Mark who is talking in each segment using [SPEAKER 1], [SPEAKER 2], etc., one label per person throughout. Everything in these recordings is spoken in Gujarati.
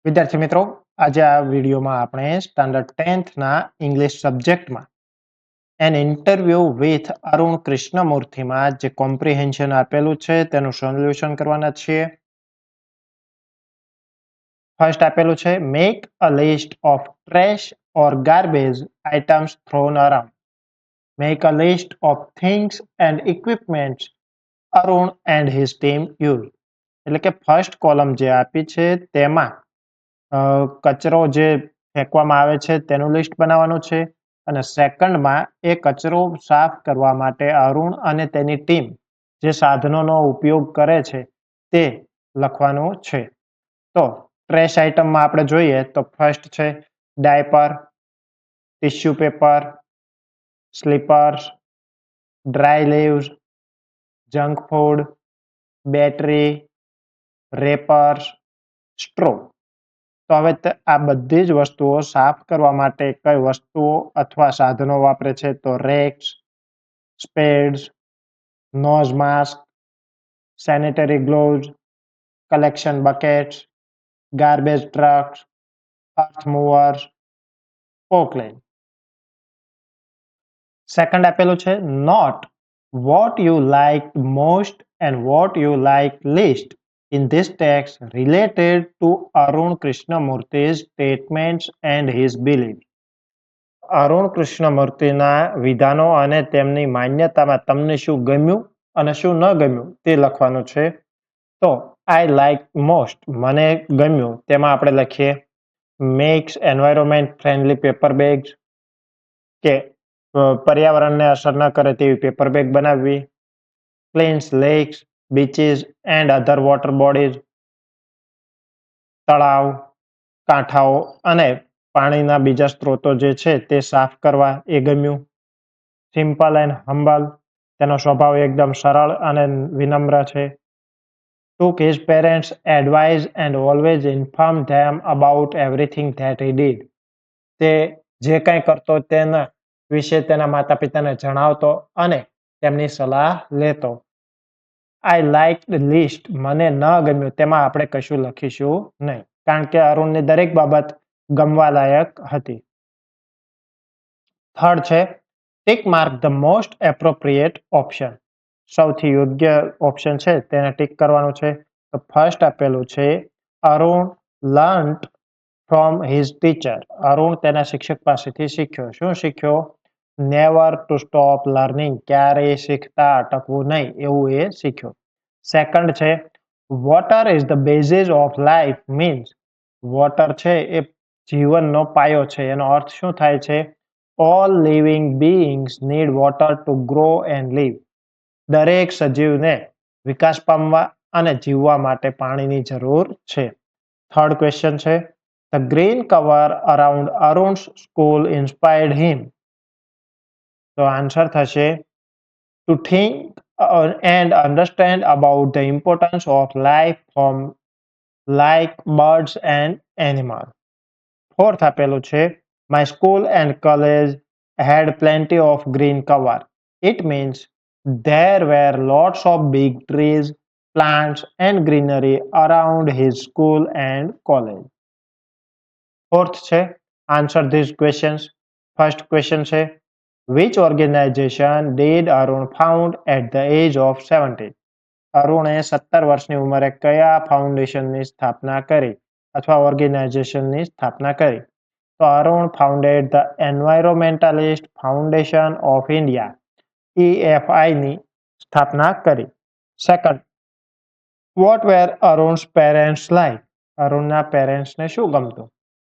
[SPEAKER 1] વિદ્યાર્થી મિત્રો, આજે આ વિડીયોમાં આપણે સ્ટાન્ડર્ડ 10th ના ઇંગ્લિશ સબ્જેક્ટમાં એન ઇન્ટરવ્યુ વિથ અરુણ કૃષ્ણમૂર્તિમાં જે કોમ્પ્રિહેન્શન આપેલું છે તેનું સોલ્યુશન કરવાના છીએ. ફર્સ્ટ આપેલું છે make a list of trash or garbage items thrown around. Make a list of things and equipments Arun and his team use. એટલે કે ફર્સ્ટ કોલમ જે આપી છે તેમાં કચરો જે ફેંકવામાં આવે છે તેનું લિસ્ટ બનાવવાનું છે અને સેકન્ડમાં એ કચરો સાફ કરવા માટે અરુણ અને તેની ટીમ જે સાધનોનો ઉપયોગ કરે છે તે લખવાનું છે. તો ટ્રેશ આઇટમમાં આપણે જોઈએ તો ફર્સ્ટ છે diaper, tissue paper, sleepers, dry leaves, junk food, battery, rappers, straw. તો હવે આ બધી જ વસ્તુઓ સાફ કરવા માટે કઈ વસ્તુઓ અથવા સાધનો વાપરે છે તો rakes, spades, nose mask, sanitary gloves, collection buckets, garbage trucks, earth movers, Poclain. Second આપેલું છે note what you like most and what you like least in this text related to Arun Krishnamurti's statements and his beliefs. Arun કૃષ્ણમૂર્તિના વિધાનો અને તેમની માન્યતામાં તમને શું ગમ્યું અને શું ન ગમ્યું તે લખવાનું છે. તો આઈ લાઇક મોસ્ટ મને ગમ્યું તેમાં આપણે લખીએ makes environment friendly paper bags, કે પર્યાવરણને અસર ન કરે તેવી પેપર બેગ બનાવવી. Cleans lakes, beaches and other water bodies, તળાવ, કાંઠાઓ અને પાણીના બીજા સ્ત્રોતો જે છે તે સાફ કરવા એ ગમ્યું. સિમ્પલ એન્ડ હમ્બલ, તેનો સ્વભાવ એકદમ સરળ અને વિનમ્ર છે. took his parents' advice and always informed them about everything that he did. તે જે કંઈ કરતો તેના વિશે તેના માતા પિતાને જણાવતો અને તેમની સલાહ લેતો. આઈ લાઇક લિસ્ટ મને ન ગમ્યું તેમાં આપણે કશું લખીશું નહીં કારણ કે અરુણની દરેક બાબત ગમવા લાયક હતી. થર્ડ છે tick mark the most appropriate option. સૌથી યોગ્ય ઓપ્શન છે તેને ટિક કરવાનું છે. તો ફર્સ્ટ આપેલું છે Arun learnt from his teacher. Arun તેના શિક્ષક પાસેથી શીખ્યો. શું શીખ્યો? નેવર ટુ સ્ટોપ લર્નિંગ, ક્યારેય શીખતા અટકવું નહીં એવું એ શીખ્યો. સેકન્ડ છે water is the basis of life means water છે એ જીવનનો પાયો છે. એનો અર્થ શું થાય છે? All living beings need water to grow and live. દરેક સજીવને વિકાસ પામવા અને જીવવા માટે પાણીની જરૂર છે. થર્ડ ક્વેશ્ચન છે the green cover around Arun's school inspired him. તો આન્સર થશે to think and understand about the importance of life from like birds and animals. Fourth આપેલું છે my school and college had plenty of green cover. It means there were lots of big trees, plants and greenery around his school and college. Fourth છે answer these questions. First question છે which organization did Arun found at the age of 70? અરુણે 17 વર્ષની ઉંમરે કયા ફાઉન્ડેશનની સ્થાપના કરી અથવા ઓર્ગેનાઇઝેશનની સ્થાપના કરી? તો Arun founded the environmentalist foundation of India, EFI ની સ્થાપના કરી. Second what were Arun's parents like. અરુણના પેરેન્ટ્સને શું ગમતું?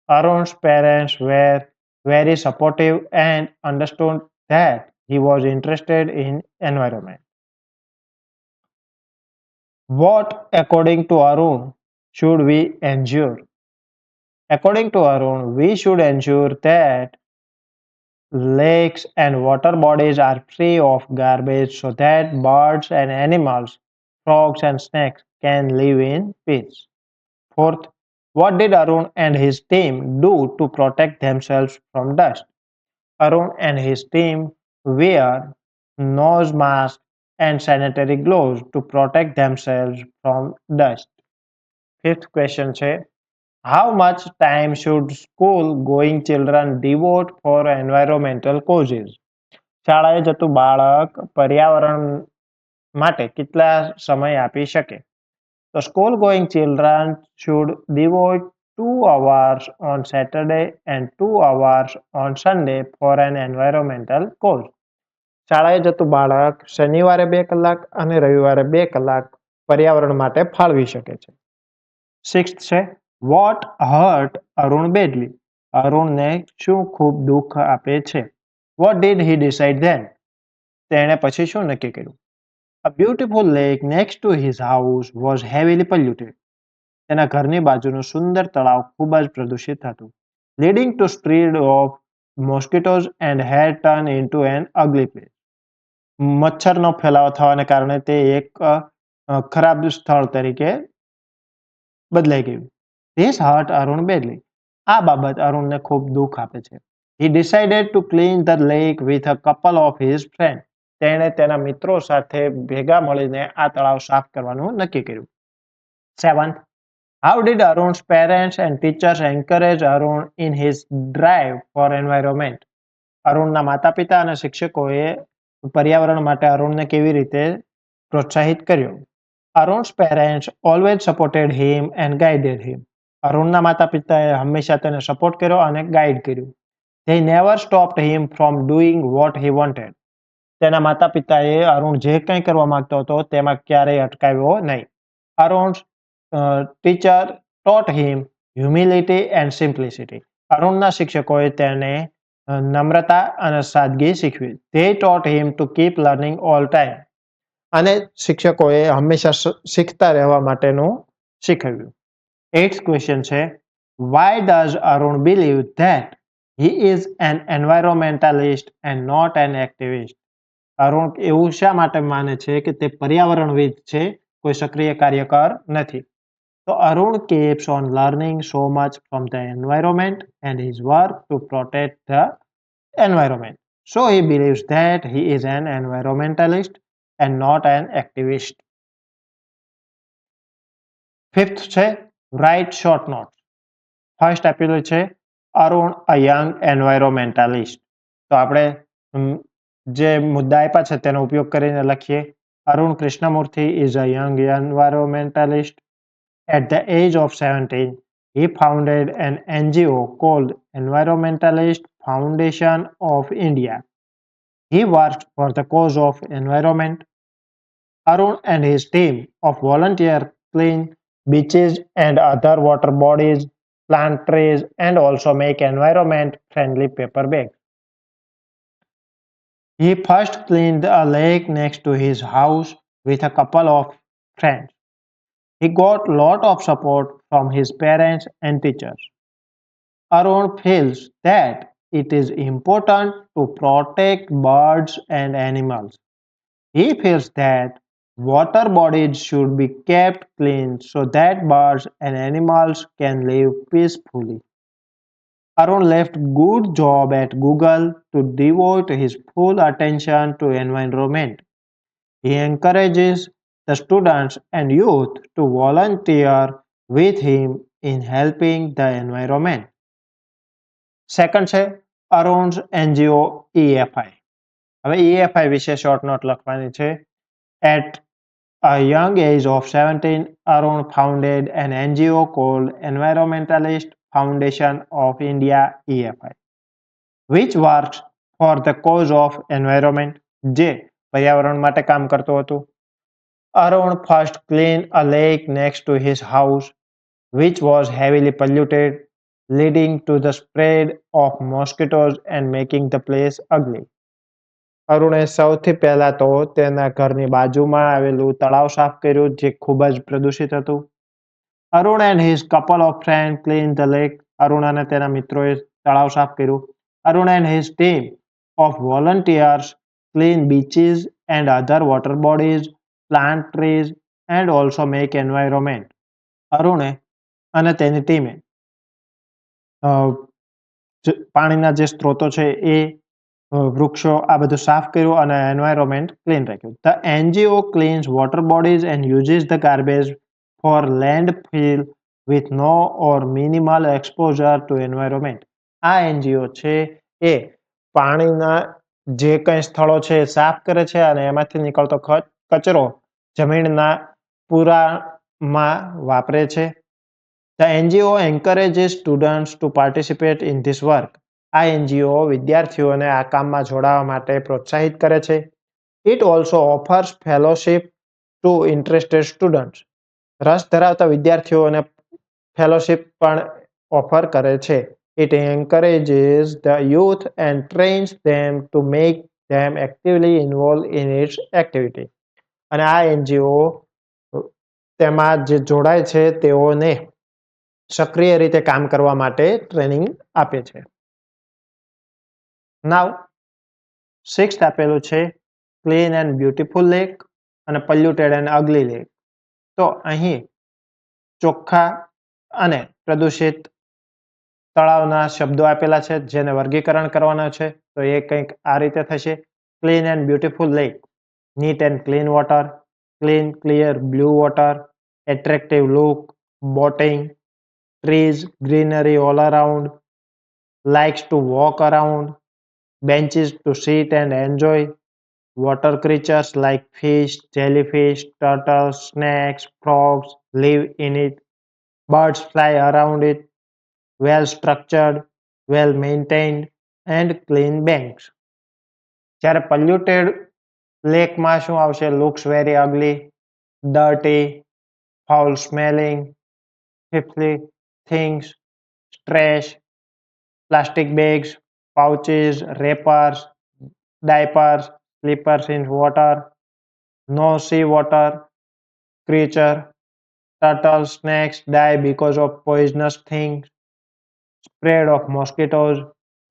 [SPEAKER 1] Arun's parents were very supportive and understood that he was interested in environment. What, according to Arun, should we ensure? According to Arun, we should ensure that lakes and water bodies are free of garbage so that birds and animals, frogs and snakes can live in peace. Fourth, what did Arun and his team do to protect themselves from dust? Arun and his team wear nose masks and sanitary gloves to protect themselves from dust. Fifth question છે How much time should school going children devote for environmental causes? શાળાએ જતું બાળક પર્યાવરણ માટે કેટલા સમય આપી શકે? The school going children should devote 2 hours on Saturday and 2 hours on Sunday for an environmental cause. શાળાએ જતું બાળક શનિવારે 2 કલાક અને રવિવારે 2 કલાક પર્યાવરણ માટે ફાળવી શકે છે. સિક્સ્થ છે વોટ હર્ટ અરુણ બેડલી. અરુણને શું ખૂબ દુઃખ આપે છે? What did he decide then? તેણે પછી શું નક્કી કર્યું? A beautiful lake next to his house was heavily polluted. તેના ઘરની બાજુનું સુંદર તળાવ ખૂબ જ પ્રદૂષિત હતું. Leading to spread of mosquitoes and had turned into an ugly place. મચ્છરનો ફેલાવો થવાને કારણે તે એક ખરાબ સ્થળ તરીકે બદલાઈ ગયું. This hurt Arun badly. આ બાબત અરુણને ખૂબ દુઃખ આપે છે. He decided to clean the lake with a couple of his friends. તેણે તેના મિત્રો સાથે ભેગા મળીને આ તળાવ સાફ કરવાનું નક્કી કર્યું. 7th, how did Arun's parents and teachers encourage Arun in his drive for environment? અરુણના માતા-પિતા અને શિક્ષકોએ પર્યાવરણ માટે અરુણને કેવી રીતે પ્રોત્સાહિત કર્યો? Arun's parents always supported him and guided him. અરુણના માતા-પિતાએ હંમેશા તેને સપોર્ટ કર્યો અને ગાઈડ કર્યું. They never stopped him from doing what he wanted. તેના માતા-પિતાએ અરુણ જે કંઈ કરવા માંગતો હતો તેમાં ક્યારેય અટકાવ્યો નહીં. Arun's teacher taught him humility and simplicity. અરુણના શિક્ષકોએ તેને નમ્રતા અને સાદગી શીખવી. They taught him to keep learning all time. અને શિક્ષકોએ હંમેશા શીખતા રહેવા માટેનું શીખવ્યું. 8th question છે why does Arun believe that he is an environmentalist and not an activist? Arun એવું શા માટે માને છે કે તે પર્યાવરણવિદ છે, કોઈ સક્રિય કાર્યકર નથી? તો Arun keeps on learning so much from the environment and his work to protect the environment. So he believes that he is an environmentalist and not an activist. 5th છે write short notes. ફર્સ્ટ આપેલું છે અરુણ અ યંગ એન્વાયરોમેન્ટાલિસ્ટ. તો આપણે જે મુદ્દા આપ્યા છે તેનો ઉપયોગ કરીને લખીએ. Arun Krishnamurthy is a young environmentalist. At the age of 17, he founded an NGO called Environmentalist Foundation of India. He works for the cause of environment. Arun and his team of volunteers clean beaches and other water bodies, plant trees, and also make environment-friendly paper bags. He first cleaned a lake next to his house with a couple of friends. He got a lot of support from his parents and teachers. Arun feels that it is important to protect birds and animals. He feels that water bodies should be kept clean so that birds and animals can live peacefully. Arun left good job at Google to devote his full attention to environment. He encourages the students and youth to volunteer with him in helping the environment. Second છે અરુણ્સ એનજીઓ EFI. હવે EFI વિશે શોર્ટ નોટ લખવાની છે. At a young age of 17, Arun founded an NGO called Environmentalist Foundation of India EFI, which works for the cause of environment, જે પર્યાવરણ માટે કામ કરતો હતો. Arun first cleaned a lake next to his house, which was heavily polluted, leading to the spread of mosquitoes and making the place ugly. અરુણે સૌથી પહેલા તો તેના ઘરની બાજુમાં આવેલું તળાવ સાફ કર્યું જે ખૂબ જ પ્રદૂષિત હતું. Arun and his couple of friend clean the lake. Arun અને તેના મિત્રોએ તળાવ સાફ કર્યું. Arun and his team of volunteers clean beaches and other water bodies, plant trees and also make environment. અરુણે અને તેની ટીમે પાણીના જે સ્ત્રોતો છે એ વૃક્ષો આ બધું સાફ કર્યું અને એન્વાયરમેન્ટ ક્લીન રાખ્યું. The NGO cleans water bodies and uses the garbage for landfill with no or minimal exposure to environment. આ એનજીઓ છે એ પાણીના જે કંઈ સ્થળો છે એ સાફ કરે છે અને એમાંથી નીકળતો કચરો જમીનના પૂરામાં વાપરે છે. The NGO encourages students to participate in this work. આ એનજીઓ વિદ્યાર્થીઓને આ કામમાં જોડાવા માટે પ્રોત્સાહિત કરે છે. It also offers fellowship to interested students. રસ ધરાવતા વિદ્યાર્થીઓને ફેલોશિપ પણ ઓફર કરે છે. It encourages the youth and trains them to make them actively involved in its activity. અને આ એનજીઓ તેમાં જે જોડાય છે તેઓને સક્રિય રીતે કામ કરવા માટે ટ્રેનિંગ આપે છે. નાવ 6th આપેલું છે ક્લીન એન્ડ બ્યુટીફુલ લેક અને પોલ્યુટેડ એન્ડ અગલી લેક. તો અહીં ચોખ્ખા અને પ્રદૂષિત તળાવના શબ્દો આપેલા છે જેને વર્ગીકરણ કરવાના છે. તો એ કંઈક આ રીતે થશે: clean and beautiful lake, neat and clean water, clean clear blue water, attractive look, boating, trees, greenery all around, likes to walk around, benches to sit and enjoy, water creatures like fish, jellyfish, turtles, snakes, frogs live in it, birds fly around it, well structured, well maintained, and clean banks. જ્યારે પોલ્યુટેડ લેકમાં શું આવશે? Looks very ugly, dirty, foul smelling, filthy things, trash, plastic bags, pouches, wrappers, diapers, slippers in water, no seawater creature, turtles, snakes die because of poisonous things, spread of mosquitoes,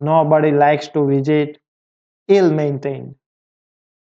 [SPEAKER 1] nobody likes to visit, ill maintained.